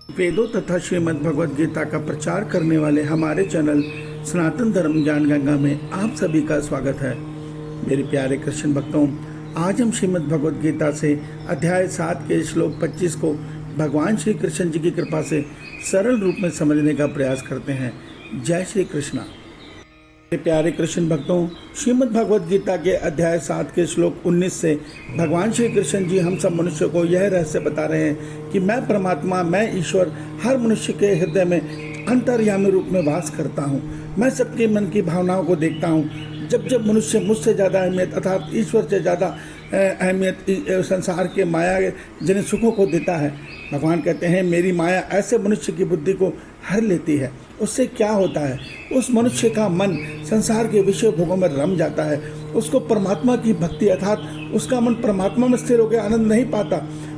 वेदों तथा श्रीमद् भगवद गीता का प्रचार करने वाले हमारे चैनल सनातन धर्म ज्ञान गंगा में आप सभी का स्वागत है। मेरे प्यारे कृष्ण भक्तों, आज हम श्रीमद् भगवद गीता से अध्याय 7 के श्लोक 25 को भगवान श्री कृष्ण जी की कृपा से सरल रूप में समझने का प्रयास करते हैं। जय श्री कृष्णा। प्यारे कृष्ण भक्तों, श्रीमद् भगवद गीता के अध्याय 7 के श्लोक 19 से भगवान श्री कृष्ण जी हम सब मनुष्यों को यह रहस्य बता रहे हैं कि मैं परमात्मा, मैं ईश्वर हर मनुष्य के हृदय में अंतर्यामी रूप में वास करता हूँ। मैं सबके मन की भावनाओं को देखता हूँ। जब जब मनुष्य मुझसे ज़्यादा अहमियत अर्थात ईश्वर से ज़्यादा अहमियत संसार के माया जिन्हें सुखों को देता है, भगवान कहते हैं मेरी माया ऐसे मनुष्य की बुद्धि को हर लेती है। उससे क्या होता है? उस मनुष्य का मन संसार के विषय भोगों में रम जाता है। उसको परमात्मा की भक्ति अर्थात उसका मन परमात्मा में स्थिर होकर आनंद नहीं पाता,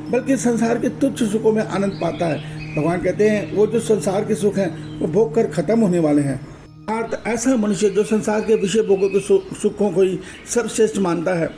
बल्कि संसार के तुच्छ सुखों में आनंद पाता है। भगवान कहते हैं वो जो संसार के सुख हैं वो भोग कर खत्म होने वाले हैं। अर्थात ऐसा मनुष्य जो संसार के विषय भोगों के सुखों को ही सर्वश्रेष्ठ मानता है,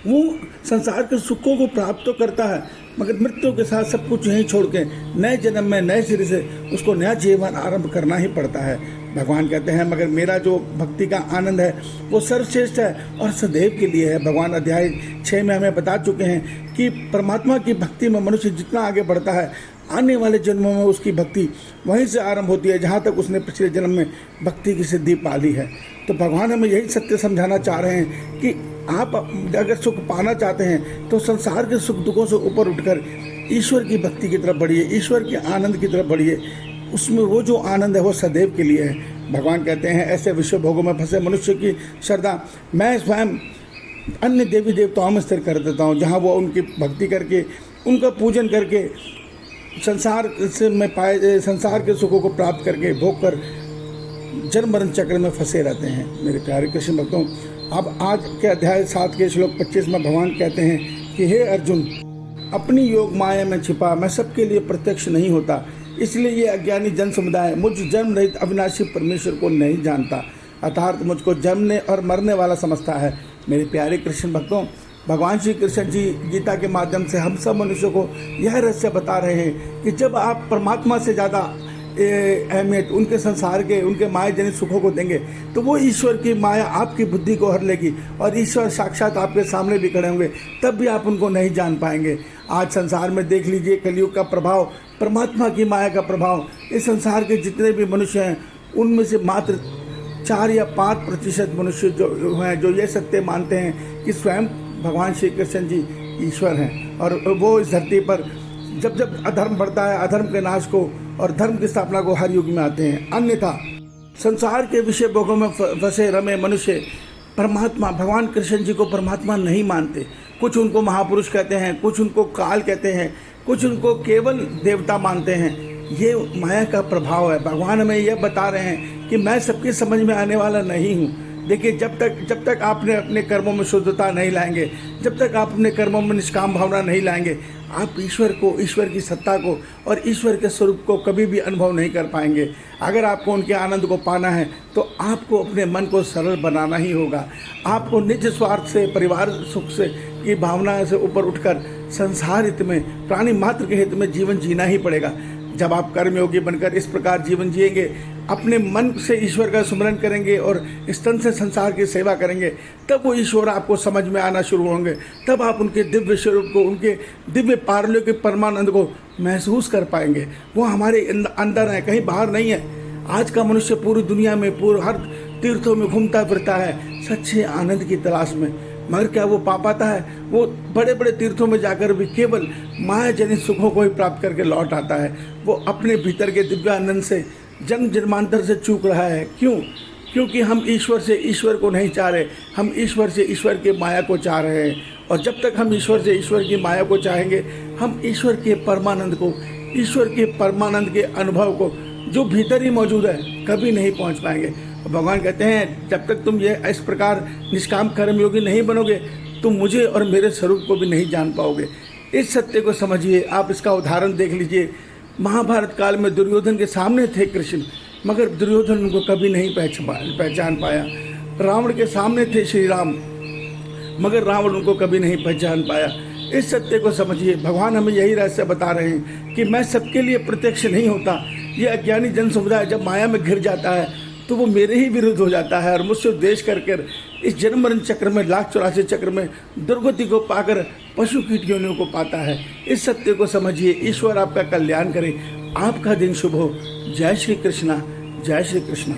वो संसार के सुखों को प्राप्त तो करता है, मगर मृत्यु के साथ सब कुछ यहीं छोड़ के नए जन्म में नए सिरे से उसको नया जीवन आरंभ करना ही पड़ता है। भगवान कहते हैं मगर मेरा जो भक्ति का आनंद है वो सर्वश्रेष्ठ है और सदैव के लिए है। भगवान अध्याय 6 में हमें बता चुके हैं कि परमात्मा की भक्ति में मनुष्य जितना आगे बढ़ता है, आने वाले जन्मों में उसकी भक्ति वहीं से आरंभ होती है जहाँ तक उसने पिछले जन्म में भक्ति की सिद्धि पा ली है। तो भगवान हमें यही सत्य समझाना चाह रहे हैं कि आप अगर सुख पाना चाहते हैं तो संसार के सुख दुखों से ऊपर उठकर ईश्वर की भक्ति की तरफ बढ़िए, ईश्वर के आनंद की तरफ बढ़िए। उसमें वो जो आनंद है वो सदैव के लिए है। भगवान कहते हैं ऐसे विश्व भोगों में फंसे मनुष्य की श्रद्धा मैं स्वयं अन्य देवी देवताओं में स्थिर कर देता हूँ, जहाँ वो उनकी भक्ति करके उनका पूजन करके संसार के सुखों को प्राप्त करके भोग कर जन्म मरण चक्र में फंसे रहते हैं। मेरे प्यारे कृष्ण भक्तों, अब आज के अध्याय 7 के श्लोक 25 में भगवान कहते हैं कि हे अर्जुन, अपनी योग माया में छिपा मैं सबके लिए प्रत्यक्ष नहीं होता, इसलिए ये अज्ञानी जन समुदाय मुझ जन्म रहित अविनाशी परमेश्वर को नहीं जानता, अर्थात मुझको जन्मने और मरने वाला समझता है। मेरे प्यारे कृष्ण भक्तों, भगवान श्री कृष्ण जी गीता के माध्यम से हम सब मनुष्यों को यह रहस्य बता रहे हैं कि जब आप परमात्मा से ज़्यादा अहमियत उनके संसार के उनके माया जनित सुखों को देंगे तो वो ईश्वर की माया आपकी बुद्धि को हर लेगी और ईश्वर साक्षात आपके सामने भी खड़े होंगे, तब भी आप उनको नहीं जान पाएंगे। आज संसार में देख लीजिए कलयुग का प्रभाव, परमात्मा की माया का प्रभाव, इस संसार के जितने भी मनुष्य हैं उनमें से मात्र 4 या 5% मनुष्य जो हैं जो ये सत्य मानते हैं कि स्वयं भगवान श्री कृष्ण जी ईश्वर हैं और वो इस धरती पर जब जब अधर्म बढ़ता है अधर्म के नाश को और धर्म की स्थापना को हर युग में आते हैं। अन्यथा संसार के विषय भोगों में फंसे रमे मनुष्य परमात्मा भगवान कृष्ण जी को परमात्मा नहीं मानते। कुछ उनको महापुरुष कहते हैं, कुछ उनको काल कहते हैं, कुछ उनको केवल देवता मानते हैं। ये माया का प्रभाव है। भगवान हमें यह बता रहे हैं कि मैं सबकी समझ में आने वाला नहीं हूँ। देखिए, जब तक आपने अपने कर्मों में शुद्धता नहीं लाएंगे, जब तक आप अपने कर्मों में निष्काम भावना नहीं लाएंगे, आप ईश्वर को, ईश्वर की सत्ता को और ईश्वर के स्वरूप को कभी भी अनुभव नहीं कर पाएंगे। अगर आपको उनके आनंद को पाना है तो आपको अपने मन को सरल बनाना ही होगा। आपको निज स्वार्थ से, परिवार सुख से की भावना से ऊपर उठकर संसार हित में, प्राणी मात्र के हित में जीवन जीना ही पड़ेगा। जब आप कर्मयोगी बनकर इस प्रकार जीवन जिएंगे, अपने मन से ईश्वर का स्मरण करेंगे और स्तन से संसार की सेवा करेंगे, तब वो ईश्वर आपको समझ में आना शुरू होंगे। तब आप उनके दिव्य स्वरूप को, उनके दिव्य पारलौकिक के परमानंद को महसूस कर पाएंगे। वो हमारे अंदर है, कहीं बाहर नहीं है। आज का मनुष्य पूरी दुनिया में हर तीर्थों में घूमता फिरता है सच्चे आनंद की तलाश में, मगर क्या वो पा पाता है? वो बड़े बड़े तीर्थों में जाकर भी केवल माया जनित सुखों को ही प्राप्त करके लौट आता है। वो अपने भीतर के दिव्य आनंद से जन्म जन्मांतर से चूक रहा है। क्यों? क्योंकि हम ईश्वर से ईश्वर को नहीं चाह रहे, हम ईश्वर से ईश्वर की माया को चाह रहे हैं। और जब तक हम ईश्वर से ईश्वर की माया को चाहेंगे, हम ईश्वर के परमानंद को, ईश्वर के परमानंद के अनुभव को जो भीतर ही मौजूद है, कभी नहीं पहुंच पाएंगे। भगवान कहते हैं जब तक तुम ये इस प्रकार निष्काम कर्मयोगी नहीं बनोगे, तुम मुझे और मेरे स्वरूप को भी नहीं जान पाओगे। इस सत्य को समझिए। आप इसका उदाहरण देख लीजिए। महाभारत काल में दुर्योधन के सामने थे कृष्ण, मगर दुर्योधन उनको कभी नहीं पहचान पाया। रावण के सामने थे श्री राम, मगर रावण उनको कभी नहीं पहचान पाया। इस सत्य को समझिए। भगवान हमें यही रहस्य बता रहे हैं कि मैं सबके लिए प्रत्यक्ष नहीं होता। ये अज्ञानी जन समुदाय जब माया में घिर जाता है तो वो मेरे ही विरुद्ध हो जाता है और मुझसे द्वेष कर इस जन्म मरण चक्र में, लाख 84 चक्र में दुर्गति को पाकर पशु कीट योनियों को पाता है। इस सत्य को समझिए। ईश्वर आपका कल्याण करे। आपका दिन शुभ हो। जय श्री कृष्णा, जय श्री कृष्णा।